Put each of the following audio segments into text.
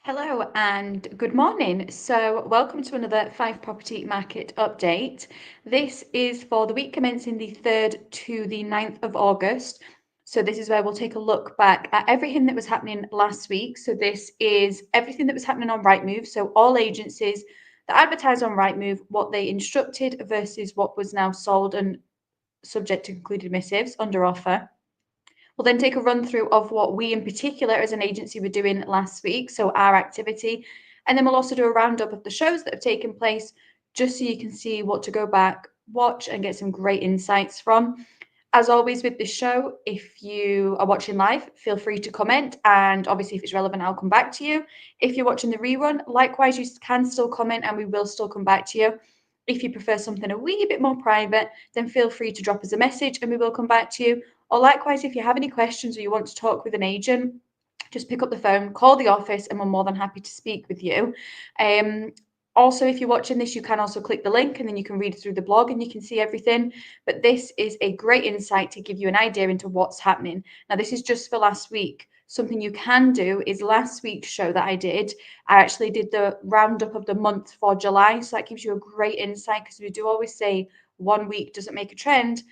Hello and good morning. So, welcome to another Fife Property Market update. This is for the week commencing the 3rd to the 9th of August. So, this is where we'll take a look back at everything that was happening last week. So, this is everything that was happening on Rightmove. So, all agencies that advertise on Rightmove, what they instructed versus what was now sold and subject to concluded missives under offer. We'll then take a run through of what we in particular as an agency were doing last week, so our activity. And then we'll also do a roundup of the shows that have taken place, just so you can see what to go back, watch, and get some great insights from. As always with this show, if you are watching live, feel free to comment. And obviously, if it's relevant, I'll come back to you. If you're watching the rerun, likewise, you can still comment and we will still come back to you. If you prefer something a wee bit more private, then feel free to drop us a message and we will come back to you. Or likewise, if you have any questions or you want to talk with an agent, just pick up the phone, call the office, and we're more than happy to speak with you. Also, if you're watching this, you can also click the link and then you can read through the blog and you can see everything. But this is a great insight to give you an idea into what's happening. Now, this is just for last week. Something you can do is last week's show that I actually did the roundup of the month for July. So that gives you a great insight because we do always say 1 week doesn't make a trend.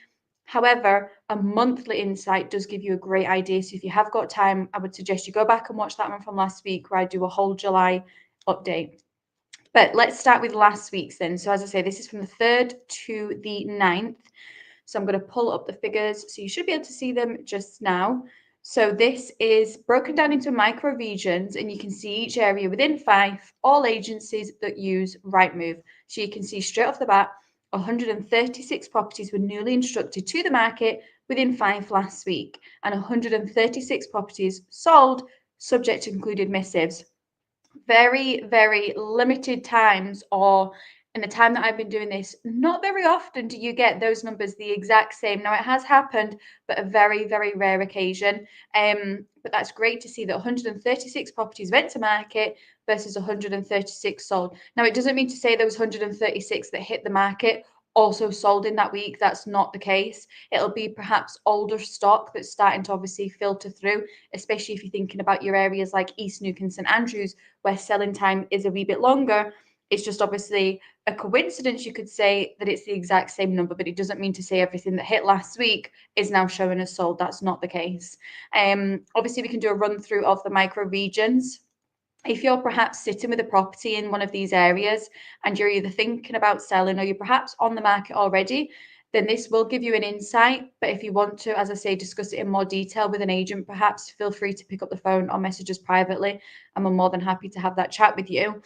However, a monthly insight does give you a great idea. So if you have got time, I would suggest you go back and watch that one from last week where I do a whole July update. But let's start with last week's then. So as I say, this is from the 3rd to the 9th. So I'm going to pull up the figures. So you should be able to see them just now. So this is broken down into micro regions and you can see each area within Fife, all agencies that use Rightmove. So you can see straight off the bat, 136 properties were newly instructed to the market within Fife last week and 136 properties sold subject to concluded missives. Very, very limited times, or in the time that I've been doing this, not very often do you get those numbers the exact same. Now, it has happened, but a very, very rare occasion. But that's great to see that 136 properties went to market versus 136 sold. Now, it doesn't mean to say those 136 that hit the market also sold in that week. That's not the case. It'll be perhaps older stock that's starting to obviously filter through, especially if you're thinking about your areas like East Neuk and St Andrews, where selling time is a wee bit longer. It's just obviously a coincidence, you could say, that it's the exact same number, but it doesn't mean to say everything that hit last week is now showing as sold. That's not the case. Obviously, we can do a run through of the micro regions. If you're perhaps sitting with a property in one of these areas and you're either thinking about selling or you're perhaps on the market already, then this will give you an insight. But if you want to, as I say, discuss it in more detail with an agent, perhaps feel free to pick up the phone or message us privately, and we're more than happy to have that chat with you.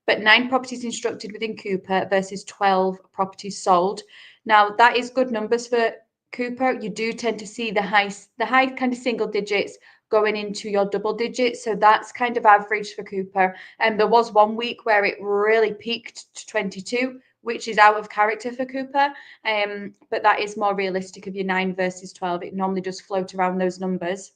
But 9 properties instructed within Cooper versus 12 properties sold. Now, that is good numbers for Cooper. You do tend to see the high kind of single digits going into your double digits. So that's kind of average for Cooper. And there was 1 week where it really peaked to 22, which is out of character for Cooper. But that is more realistic of your 9 versus 12. It normally does float around those numbers.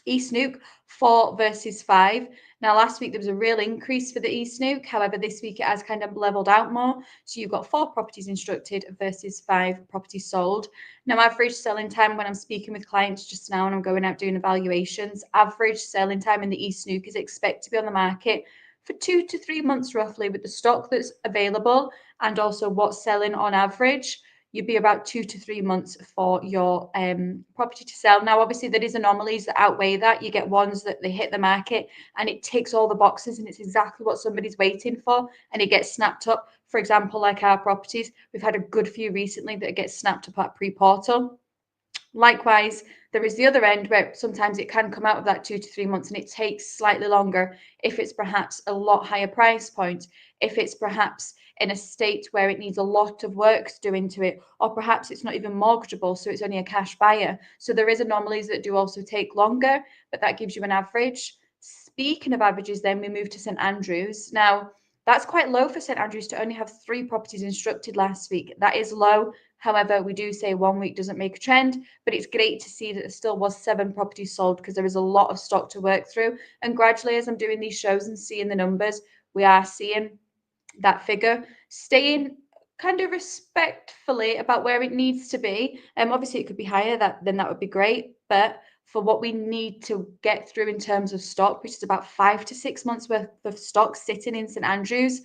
East Neuk, 4 versus 5. Now, last week there was a real increase for the East Neuk. However, this week it has kind of leveled out more. So you've got 4 properties instructed versus 5 properties sold. Now, average selling time when I'm speaking with clients just now and I'm going out doing evaluations, average selling time in the East Neuk is expected to be on the market for 2 to 3 months roughly, with the stock that's available and also what's selling on average. You'd be about 2 to 3 months for your property to sell. Now, obviously, there is anomalies that outweigh that. You get ones that they hit the market and it ticks all the boxes and it's exactly what somebody's waiting for and it gets snapped up. For example, like our properties, we've had a good few recently that get snapped up at pre-portal. Likewise, there is the other end where sometimes it can come out of that 2 to 3 months and it takes slightly longer if it's perhaps a lot higher price point, if it's perhaps in a state where it needs a lot of work to do into it, or perhaps it's not even mortgageable, so it's only a cash buyer. So there is anomalies that do also take longer, but that gives you an average. Speaking of averages, then we move to St Andrews. Now, that's quite low for St Andrews to only have 3 properties instructed last week. That is low. However, we do say 1 week doesn't make a trend, but it's great to see that there still was 7 properties sold because there is a lot of stock to work through. And gradually, as I'm doing these shows and seeing the numbers, we are seeing that figure staying kind of respectfully about where it needs to be. Obviously, it could be higher, then that would be great. But for what we need to get through in terms of stock, which is about 5 to 6 months worth of stock sitting in St Andrews.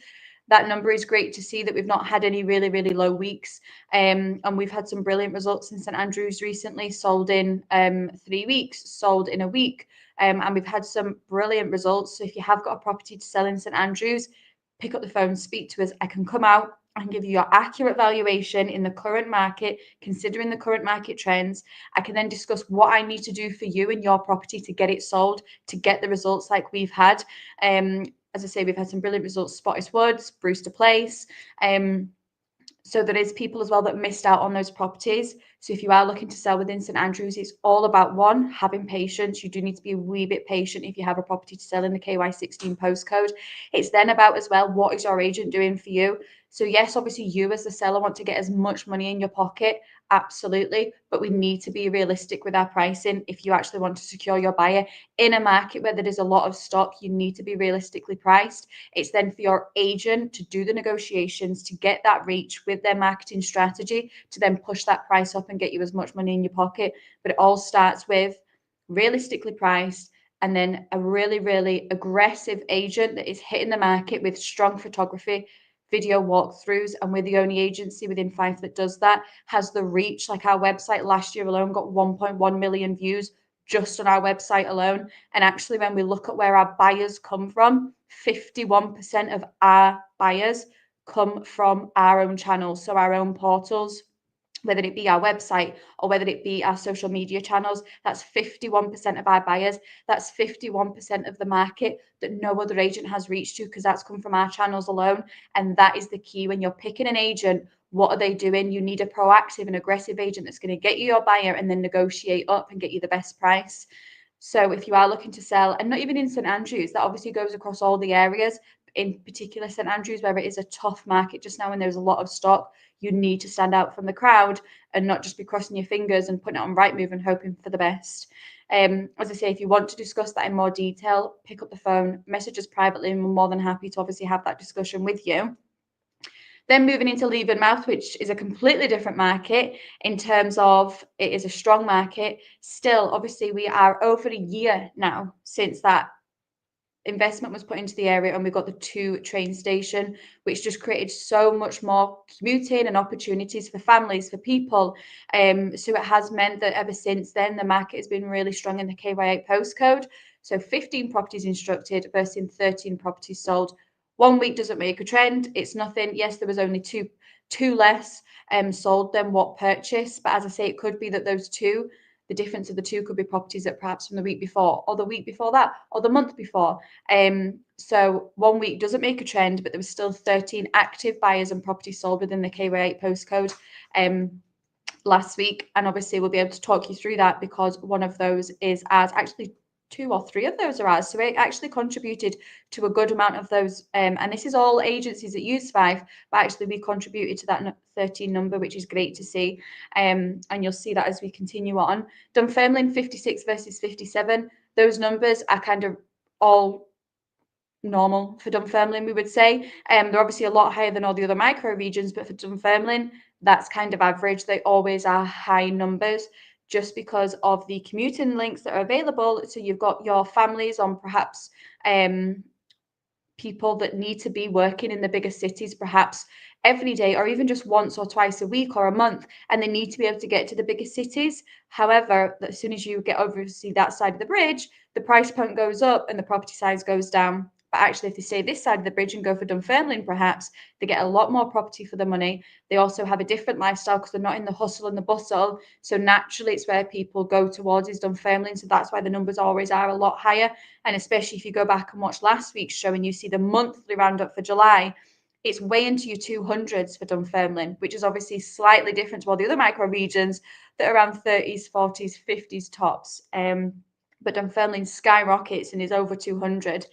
That number is great to see that we've not had any really, really low weeks. And we've had some brilliant results in St Andrews recently, sold in 3 weeks, sold in a week. And we've had some brilliant results. So if you have got a property to sell in St Andrews, pick up the phone, speak to us. I can come out, I can give you your accurate valuation in the current market, considering the current market trends. I can then discuss what I need to do for you and your property to get it sold, to get the results like we've had. As I say, we've had some brilliant results, Spottiswoode Woods, Brewster Place. So there is people as well that missed out on those properties. So if you are looking to sell within St Andrews, it's all about, one, having patience. You do need to be a wee bit patient if you have a property to sell in the KY16 postcode. It's then about as well, what is your agent doing for you? So yes, obviously you as the seller want to get as much money in your pocket, absolutely, but we need to be realistic with our pricing. If you actually want to secure your buyer in a market where there is a lot of stock, you need to be realistically priced. It's then for your agent to do the negotiations, to get that reach with their marketing strategy, to then push that price up and get you as much money in your pocket. But it all starts with realistically priced, and then a really, really aggressive agent that is hitting the market with strong photography, video walkthroughs, and we're the only agency within Fife that does that, has the reach. Like our website last year alone got 1.1 million views just on our website alone. And actually, when we look at where our buyers come from, 51% of our buyers come from our own channels, so our own portals, whether it be our website or whether it be our social media channels. That's 51% of our buyers. That's 51% of the market that no other agent has reached to, because that's come from our channels alone. And that is the key when you're picking an agent. What are they doing? You need a proactive and aggressive agent that's going to get you your buyer and then negotiate up and get you the best price. So if you are looking to sell, and not even in St Andrews, that obviously goes across all the areas, in particular St Andrews, where it is a tough market just now and there's a lot of stock, you need to stand out from the crowd and not just be crossing your fingers and putting it on Rightmove and hoping for the best. As I say, if you want to discuss that in more detail, pick up the phone, message us privately, and we're more than happy to obviously have that discussion with you. Then moving into Levenmouth, which is a completely different market in terms of it is a strong market. Still, obviously, we are over a year now since that investment was put into the area, and we got the 2 train station, which just created so much more commuting and opportunities for families, for people. So it has meant that ever since then, the market has been really strong in the KY8 postcode. So 15 properties instructed versus 13 properties sold. 1 week doesn't make a trend. It's nothing. Yes, there was only two less sold than what purchased. But as I say, it could be that those two, the difference of the two could be properties that perhaps from the week before or the week before that or the month before. So 1 week doesn't make a trend, but there was still 13 active buyers and properties sold within the KY8 postcode last week. And obviously we'll be able to talk you through that because one of those is ours. Actually, 2 or 3 of those are ours. So it actually contributed to a good amount of those. And this is all agencies that use Fife, but actually we contributed to that 13 number, which is great to see. And you'll see that as we continue on. Dunfermline 56 versus 57. Those numbers are kind of all normal for Dunfermline, we would say. They're obviously a lot higher than all the other micro regions, but for Dunfermline, that's kind of average. They always are high numbers, just because of the commuting links that are available. So you've got your families on perhaps people that need to be working in the bigger cities, perhaps every day or even just once or twice a week or a month, and they need to be able to get to the bigger cities. However, as soon as you get over to see that side of the bridge, the price point goes up and the property size goes down. But actually, if they stay this side of the bridge and go for Dunfermline, perhaps, they get a lot more property for the money. They also have a different lifestyle because they're not in the hustle and the bustle. So naturally, it's where people go towards is Dunfermline. So that's why the numbers always are a lot higher. And especially if you go back and watch last week's show and you see the monthly roundup for July, it's way into your 200s for Dunfermline, which is obviously slightly different to all the other micro regions that are around 30s, 40s, 50s tops. But Dunfermline skyrockets and is over 200.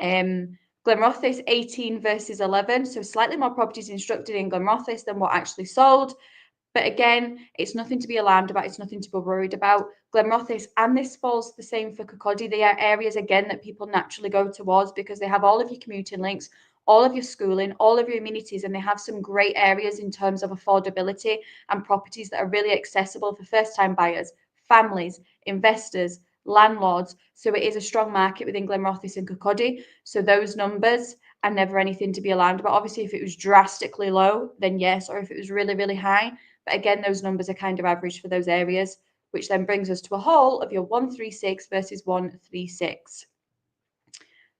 Glenrothes 18 versus 11, so slightly more properties instructed in Glenrothes than what actually sold. But again, it's nothing to be alarmed about. It's nothing to be worried about. Glenrothes, and this falls the same for Kirkcaldy. They are areas, again, that people naturally go towards because they have all of your commuting links, all of your schooling, all of your amenities, and they have some great areas in terms of affordability and properties that are really accessible for first-time buyers, families, investors, landlords. So it is a strong market within Glenrothes and Kirkcaldy. So those numbers are never anything to be alarmed about. Obviously, if it was drastically low, then yes, or if it was really, really high. But again, those numbers are kind of average for those areas, which then brings us to a whole of your 136 versus 136.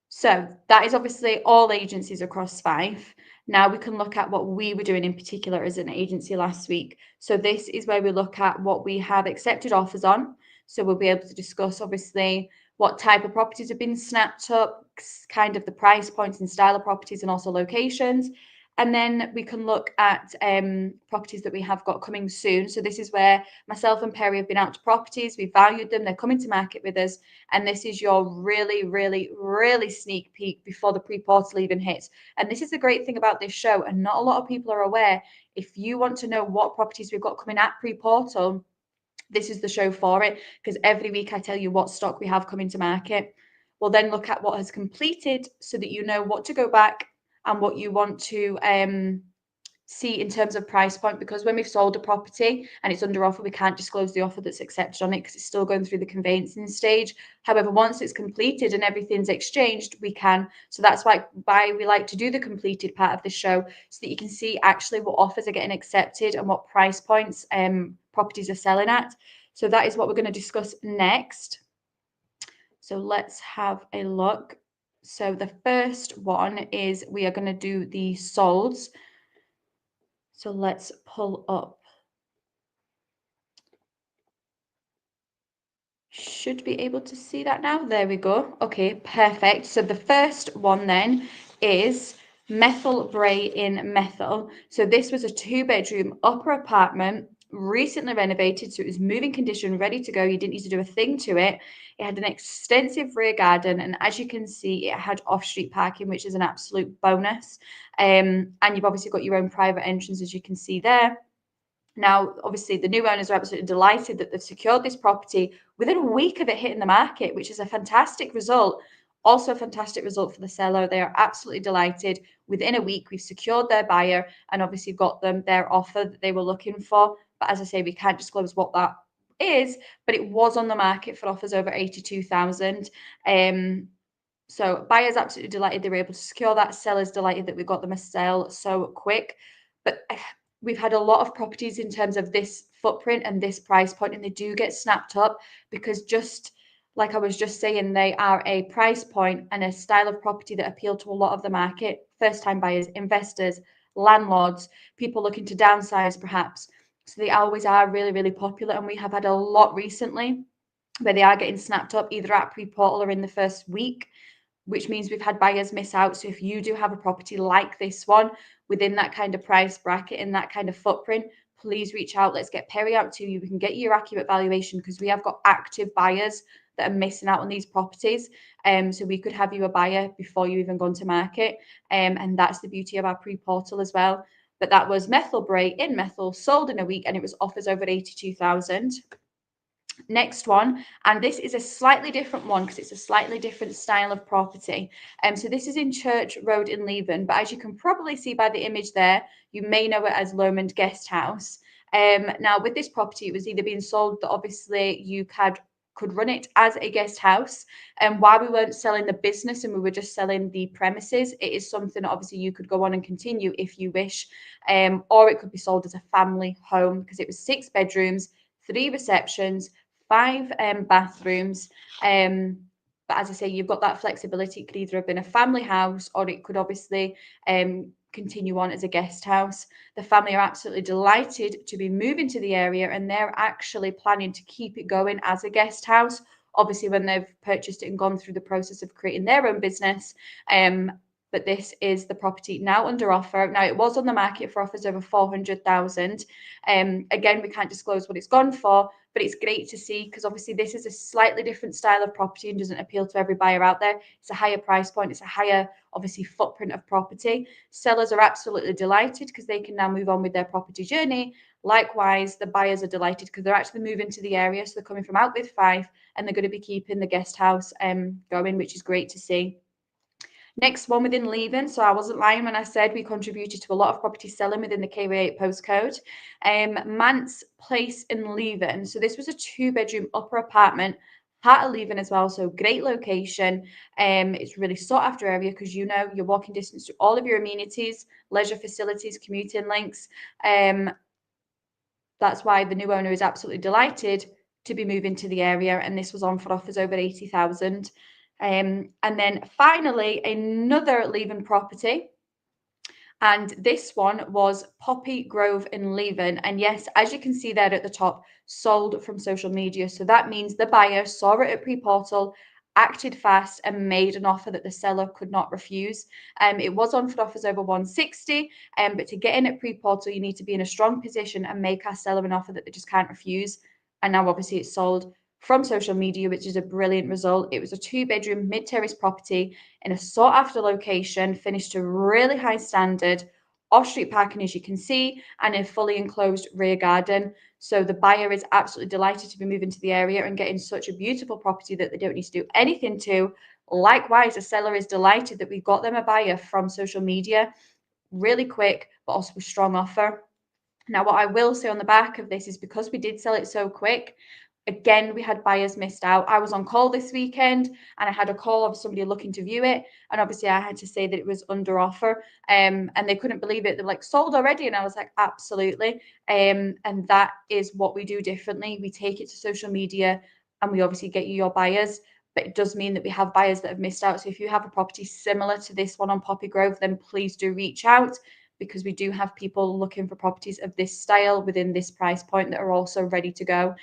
So that is obviously all agencies across Fife. Now we can look at what we were doing in particular as an agency last week. So this is where we look at what we have accepted offers on. So we'll be able to discuss obviously what type of properties have been snapped up, kind of the price points and style of properties, and also locations. And then we can look at properties that we have got coming soon. So this is where myself and Perry have been out to properties. We valued them. They're coming to market with us. And this is your really, really, really sneak peek before the pre-portal even hits. And this is the great thing about this show, and not a lot of people are aware. If you want to know what properties we've got coming at pre-portal, this is the show for it, because every week I tell you what stock we have coming to market. We'll then look at what has completed so that you know what to go back and what you want to see in terms of price point, because when we've sold a property and it's under offer, we can't disclose the offer that's accepted on it because it's still going through the conveyancing stage. However, once it's completed and everything's exchanged, we can. So that's why we like to do the completed part of the show, so that you can see actually what offers are getting accepted and what price points properties are selling at. So that is what we're going to discuss next. So let's have a look. So the first one is we are going to do the solds. So let's pull up. Should be able to see that now. There we go. Okay, perfect. So the first one then is Methyl Bray in Methil. So this was a 2-bedroom upper apartment, recently renovated, so it was moving condition, ready to go. You didn't need to do a thing to it. It had an extensive rear garden, and as you can see, it had off-street parking, which is an absolute bonus. And you've obviously got your own private entrance, as you can see there. Now, obviously, the new owners are absolutely delighted that they've secured this property within a week of it hitting the market, which is a fantastic result. Also a fantastic result for the seller. They are absolutely delighted. Within a week, we've secured their buyer and obviously got them their offer that they were looking for. But as I say, we can't disclose what that is, but it was on the market for offers over 82,000. So buyers absolutely delighted they were able to secure that. Sellers delighted that we got them a sale so quick. But we've had a lot of properties in terms of this footprint and this price point, and they do get snapped up because, just like I was just saying, they are a price point and a style of property that appeal to a lot of the market: first-time buyers, investors, landlords, people looking to downsize perhaps. So they always are really, really popular, and we have had a lot recently where they are getting snapped up either at pre-portal or in the first week, which means we've had buyers miss out. So if you do have a property like this one within that kind of price bracket and that kind of footprint, please reach out. Let's get Perry out to you. We can get you your accurate valuation, because we have got active buyers that are missing out on these properties. So we could have you a buyer before you even gone to market. And that's the beauty of our pre-portal as well. But that was Methyl Bray in Methil, sold in a week, and it was offers over 82,000. Next one, and this is a slightly different one because it's a slightly different style of property. So this is in Church Road in Leven, but as you can probably see by the image there, you may know it as Lomond Guest House. Now with this property, it was either being sold that obviously you could run it as a guest house, and while we weren't selling the business and we were just selling the premises, it is something that obviously you could go on and continue if you wish, or it could be sold as a family home, because it was 6 bedrooms, 3 receptions, 5 bathrooms. But as I say, you've got that flexibility. It could either have been a family house, or it could obviously continue on as a guest house. The family are absolutely delighted to be moving to the area, and they're actually planning to keep it going as a guest house, obviously when they've purchased it and gone through the process of creating their own business. But this is the property now under offer. Now, it was on the market for offers over 400,000. Again, we can't disclose what it's gone for, but it's great to see, because obviously this is a slightly different style of property and doesn't appeal to every buyer out there. It's a higher price point. It's a higher, obviously, footprint of property. Sellers are absolutely delighted because they can now move on with their property journey. Likewise, the buyers are delighted because they're actually moving to the area. So they're coming from out with Fife, and they're going to be keeping the guest house going, which is great to see. Next one within Leven, so I wasn't lying when I said we contributed to a lot of property selling within the KW8 postcode. Mance Place in Leven, so this was a 2-bedroom upper apartment, part of Leven as well, so great location. It's really sought after area because you're walking distance to all of your amenities, leisure facilities, commuting links. That's why the new owner is absolutely delighted to be moving to the area, and this was on for offers over 80,000. And then finally, another Leven property. And this one was Poppy Grove in Leven. And yes, as you can see there at the top, sold from social media. So that means the buyer saw it at pre-portal, acted fast, and made an offer that the seller could not refuse. It was on for offers over 160, but to get in at pre-portal, you need to be in a strong position and make our seller an offer that they just can't refuse. And now obviously it's sold from social media, which is a brilliant result. It was a 2-bedroom mid-terrace property in a sought after location, finished to a really high standard, off-street parking as you can see, and a fully enclosed rear garden. So the buyer is absolutely delighted to be moving to the area and getting such a beautiful property that they don't need to do anything to. Likewise, the seller is delighted that we got them a buyer from social media, really quick, but also a strong offer. Now, what I will say on the back of this is because we did sell it so quick, again, we had buyers missed out. I was on call this weekend and I had a call of somebody looking to view it. And obviously, I had to say that it was under offer. And they couldn't believe it. They're like, sold already. And I was like, absolutely. And that is what we do differently. We take it to social media and we obviously get you your buyers. But it does mean that we have buyers that have missed out. So if you have a property similar to this one on Poppy Grove, then please do reach out, because we do have people looking for properties of this style within this price point that are also ready to go.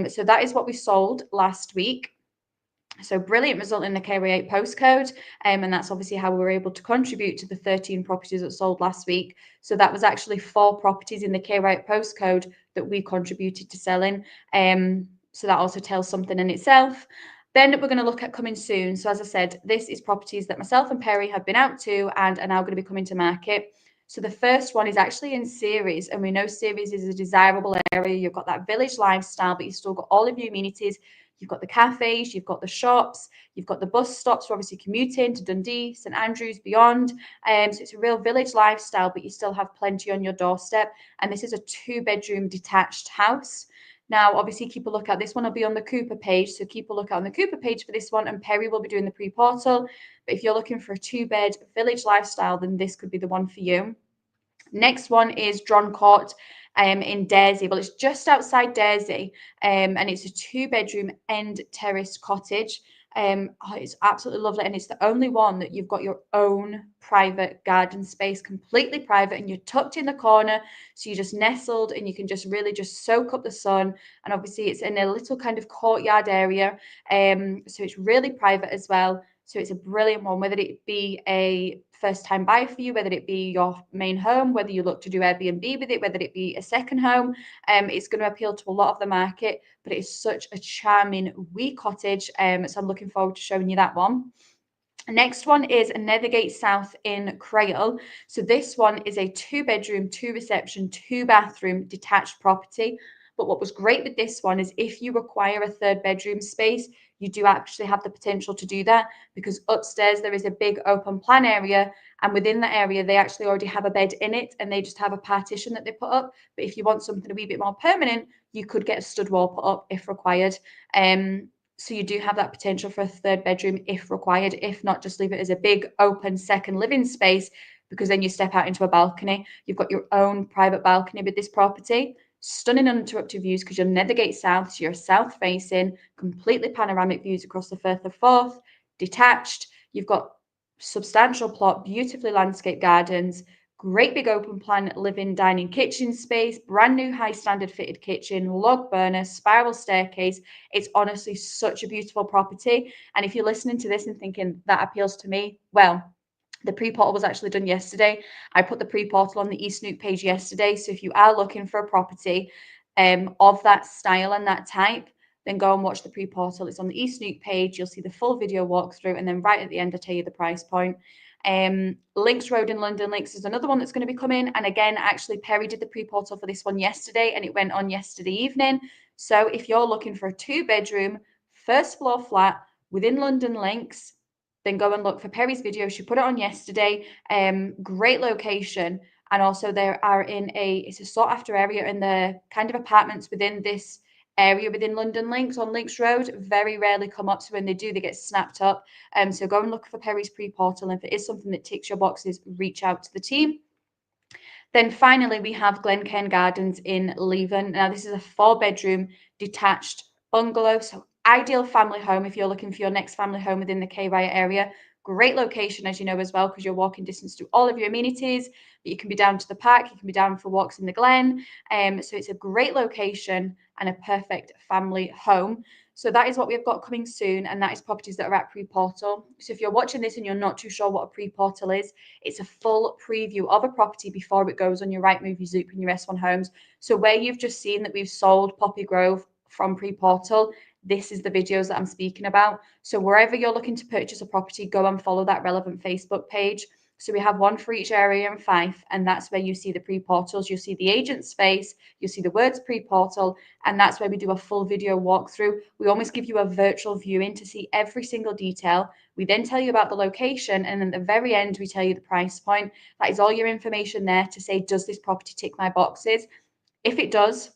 So that is what we sold last week. So brilliant result in the KW8 postcode. And that's obviously how we were able to contribute to the 13 properties that sold last week. So that was actually 4 properties in the KW8 postcode that we contributed to selling. So that also tells something in itself. Then we're going to look at coming soon. So as I said, this is properties that myself and Perry have been out to and are now going to be coming to market. So the first one is actually in Ceres, and we know Ceres is a desirable area. You've got that village lifestyle, but you've still got all of your amenities. You've got the cafes, you've got the shops, you've got the bus stops for obviously commuting to Dundee, St Andrews, beyond. So it's a real village lifestyle, but you still have plenty on your doorstep. And this is a 2-bedroom detached house. Now, obviously, keep a look out. This one will be on the Cooper page, so keep a look out on the Cooper page for this one, and Perry will be doing the pre-portal. But if you're looking for a 2-bed village lifestyle, then this could be the one for you. Next one is Dron Court in Daresey. Well, it's just outside Daresey, and it's a 2-bedroom end terrace cottage. It's absolutely lovely, and it's the only one that you've got your own private garden space, completely private, and you're tucked in the corner, so you're just nestled and you can just really just soak up the sun. And obviously it's in a little kind of courtyard area, so it's really private as well. So it's a brilliant one, whether it be a first-time buyer for you, whether it be your main home, whether you look to do Airbnb with it, whether it be a second home. It's going to appeal to a lot of the market, but it is such a charming wee cottage. So I'm looking forward to showing you that one. Next one is Nethergate South in Crail. So this one is a 2-bedroom, 2-reception, 2-bathroom detached property. But what was great with this one is if you require a 3rd bedroom space, you do actually have the potential to do that, because upstairs there is a big open plan area, and within that area they actually already have a bed in it and they just have a partition that they put up. But if you want something a wee bit more permanent, you could get a stud wall put up if required. So you do have that potential for a 3rd bedroom if required. If not, just leave it as a big open second living space, because then you step out into a balcony. You've got your own private balcony with this property. Stunning uninterrupted views because you're Nethergate South, so you're south facing, completely panoramic views across the Firth of Forth, detached. You've got substantial plot, beautifully landscaped gardens, great big open plan living, dining, kitchen space, brand new high standard fitted kitchen, log burner, spiral staircase. It's honestly such a beautiful property. And if you're listening to this and thinking that appeals to me, well, the pre-portal was actually done yesterday. I put the pre-portal on the eSnoop page yesterday. So if you are looking for a property of that style and that type, then go and watch the pre-portal. It's on the eSnoop page. You'll see the full video walkthrough, and then right at the end, I tell you the price point. Links Road in London Links is another one that's going to be coming. And again, actually, Perry did the pre-portal for this one yesterday, and it went on yesterday evening. So if you're looking for a 2-bedroom, 1st floor flat within London Links, then go and look for Perry's video. She put it on yesterday. Great location. And also they are in it's a sought after area in the kind of apartments within this area within London Links on Links Road. Very rarely come up. So when they do, they get snapped up. So go and look for Perry's pre-portal. And if it is something that ticks your boxes, reach out to the team. Then finally, we have Glencairn Gardens in Leven. Now, this is a 4-bedroom detached bungalow. So ideal family home if you're looking for your next family home within the K-Raya area. Great location, as you know, as well, because you're walking distance to all of your amenities. But you can be down to the park, you can be down for walks in the Glen. So it's a great location and a perfect family home. So that is what we've got coming soon, and that is properties that are at pre-portal. So if you're watching this and you're not too sure what a pre-portal is, it's a full preview of a property before it goes on your Rightmove, your Zoop, and your S1 Homes. So where you've just seen that we've sold Poppy Grove from pre-portal, this is the videos that I'm speaking about. So wherever you're looking to purchase a property, go and follow that relevant Facebook page. So we have one for each area in Fife, and that's where you see the pre-portals. You'll see the agent's face, you'll see the words pre-portal, and that's where we do a full video walkthrough. We almost give you a virtual viewing to see every single detail. We then tell you about the location, and at the very end, we tell you the price point. That is all your information there to say, does this property tick my boxes? If it does,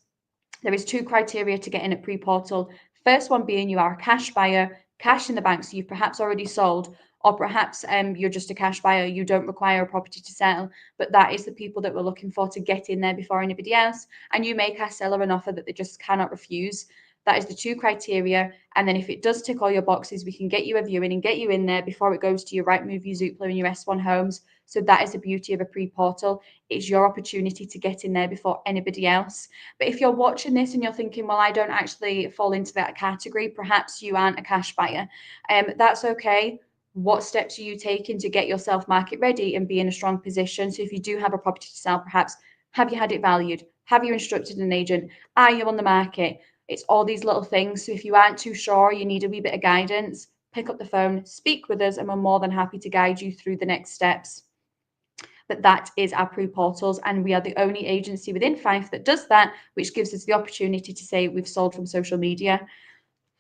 there is 2 criteria to get in at pre-portal. First one being you are a cash buyer, cash in the bank, so you've perhaps already sold, or perhaps you're just a cash buyer, you don't require a property to sell, but that is the people that we're looking for to get in there before anybody else, and you make our seller an offer that they just cannot refuse. That is the 2 criteria, and then if it does tick all your boxes, we can get you a viewing and get you in there before it goes to your Rightmove, your Zoopla, and your S1 Homes. So that is the beauty of a pre-portal. It's your opportunity to get in there before anybody else. But if you're watching this and you're thinking, well, I don't actually fall into that category, perhaps you aren't a cash buyer, that's okay. What steps are you taking to get yourself market ready and be in a strong position? So if you do have a property to sell, perhaps have you had it valued? Have you instructed an agent? Are you on the market? It's all these little things. So if you aren't too sure, you need a wee bit of guidance, pick up the phone, speak with us, and we're more than happy to guide you through the next steps. But that is our pre-portals, and we are the only agency within Fife that does that, which gives us the opportunity to say we've sold from social media.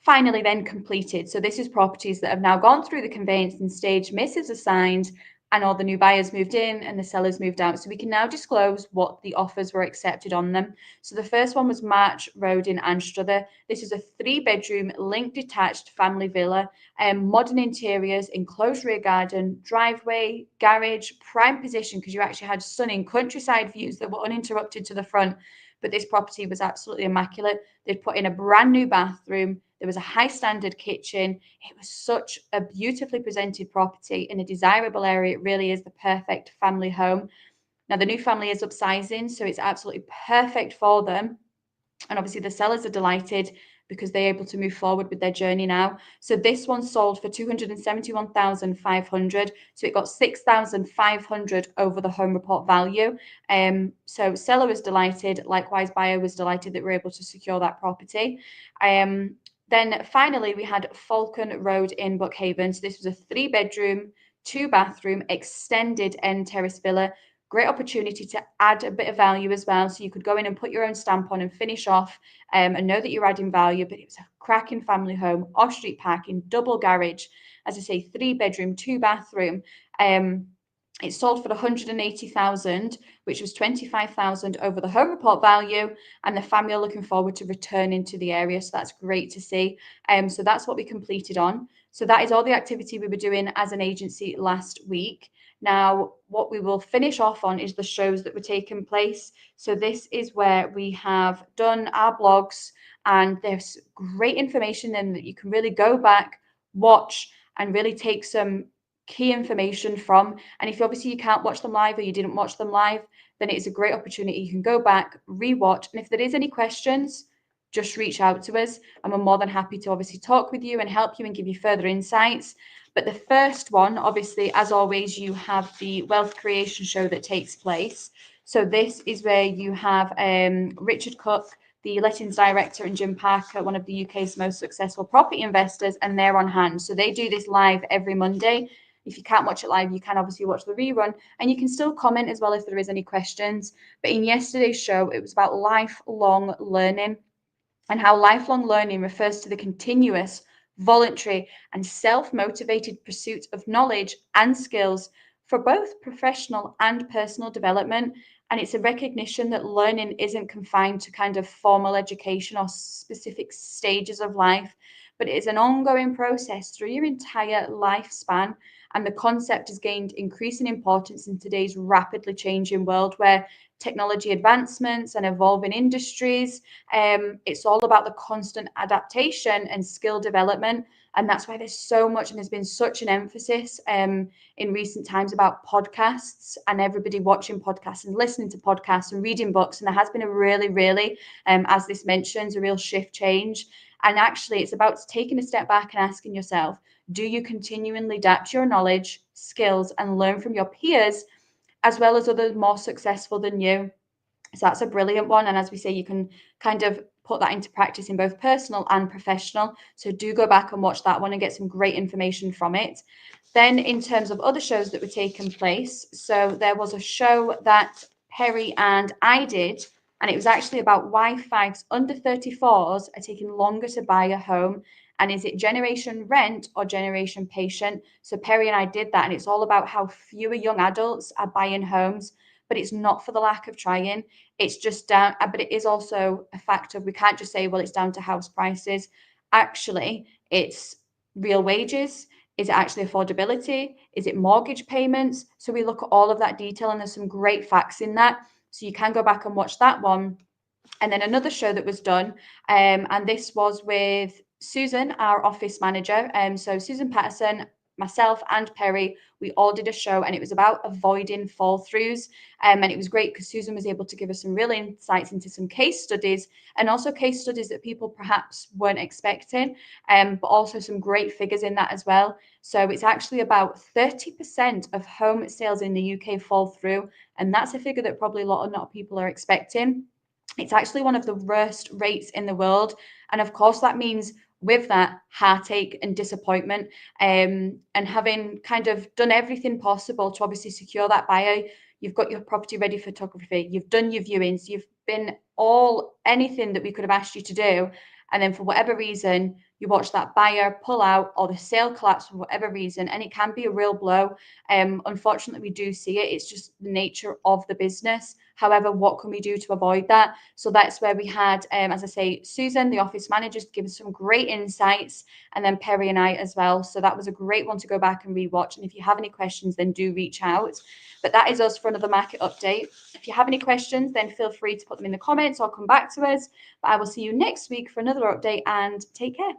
Finally, then completed. So this is properties that have now gone through the conveyancing stage, missives are signed, and all the new buyers moved in and the sellers moved out. So we can now disclose what the offers were accepted on them. So the first one was March Road in Anstruther. This is a 3-bedroom linked detached family villa, modern interiors, enclosed rear garden, driveway, garage, prime position, because you actually had stunning countryside views that were uninterrupted to the front. But this property was absolutely immaculate. They'd put in a brand new bathroom. There was a high standard kitchen. It was such a beautifully presented property in a desirable area. It really is the perfect family home. Now, the new family is upsizing, so it's absolutely perfect for them. And obviously the sellers are delighted because they're able to move forward with their journey now. So this one sold for 271,500. So it got 6,500 over the home report value. So seller was delighted. Likewise, buyer was delighted that we're able to secure that property. Then finally, we had Falcon Road in Buckhaven. So this was a 3-bedroom, 2-bathroom, extended end terrace villa. Great opportunity to add a bit of value as well. So you could go in and put your own stamp on and finish off and know that you're adding value. But it was a cracking family home, off-street parking, double garage. As I say, 3-bedroom, 2-bathroom. It sold for 180,000, which was 25,000 over the home report value, and the family are looking forward to returning to the area. So that's great to see. So that's what we completed on. So that is all the activity we were doing as an agency last week. Now, what we will finish off on is the shows that were taking place. So this is where we have done our blogs, and there's great information in that you can really go back, watch, and really take some key information from. And if obviously you can't watch them live or you didn't watch them live, then it is a great opportunity. You can go back, rewatch, and if there is any questions, just reach out to us, and we're more than happy to obviously talk with you and help you and give you further insights. But the first one, obviously, as always, you have the wealth creation show that takes place. So this is where you have Richard Cook, the lettings director, and Jim Parker, one of the UK's most successful property investors, and they're on hand. So they do this live every Monday. If you can't watch it live, you can obviously watch the rerun, and you can still comment as well if there is any questions. But in yesterday's show, it was about lifelong learning, and how lifelong learning refers to the continuous voluntary, and self-motivated pursuit of knowledge and skills for both professional and personal development. And it's a recognition that learning isn't confined to kind of formal education or specific stages of life, but it is an ongoing process through your entire lifespan. And the concept has gained increasing importance in today's rapidly changing world where technology advancements and evolving industries, it's all about the constant adaptation and skill development. And that's why there's so much, and there's been such an emphasis in recent times about podcasts and everybody watching podcasts and listening to podcasts and reading books. And there has been a really, as this mentions, a real shift change. And actually, it's about taking a step back and asking yourself, do you continually adapt your knowledge, skills, and learn from your peers, as well as others more successful than you? So that's a brilliant one. And as we say, you can kind of put that into practice in both personal and professional. So do go back and watch that one and get some great information from it. Then in terms of other shows that were taking place, so there was a show that Perry and I did, and it was actually about why Fifes under 34s are taking longer to buy a home. And is it generation rent or generation patient? So Perry and I did that, and it's all about how fewer young adults are buying homes, but it's not for the lack of trying. It's just down, but it is also a factor. We can't just say, well, it's down to house prices. Actually, it's real wages. Is it actually affordability? Is it mortgage payments? So we look at all of that detail, and there's some great facts in that. So you can go back and watch that one. And then another show that was done, and this was with Susan, our office manager. So Susan Patterson, myself, and Perry, we all did a show, and it was about avoiding fall throughs. And it was great because Susan was able to give us some real insights into some case studies, and also case studies that people perhaps weren't expecting, but also some great figures in that as well. So it's actually about 30% of home sales in the UK fall through, and that's a figure that probably a lot of people are expecting. It's actually one of the worst rates in the world. And of course, that means with that heartache and disappointment, and having kind of done everything possible to obviously secure that buyer. You've got your property ready for photography, you've done your viewings, you've been anything that we could have asked you to do. And then for whatever reason, you watch that buyer pull out or the sale collapse for whatever reason, and it can be a real blow. Unfortunately, we do see it. It's just the nature of the business. However, what can we do to avoid that? So that's where we had, as I say, Susan, the office manager, to give us some great insights, and then Perry and I as well. So that was a great one to go back and rewatch. And if you have any questions, then do reach out. But that is us for another market update. If you have any questions, then feel free to put them in the comments or come back to us. But I will see you next week for another update, and take care.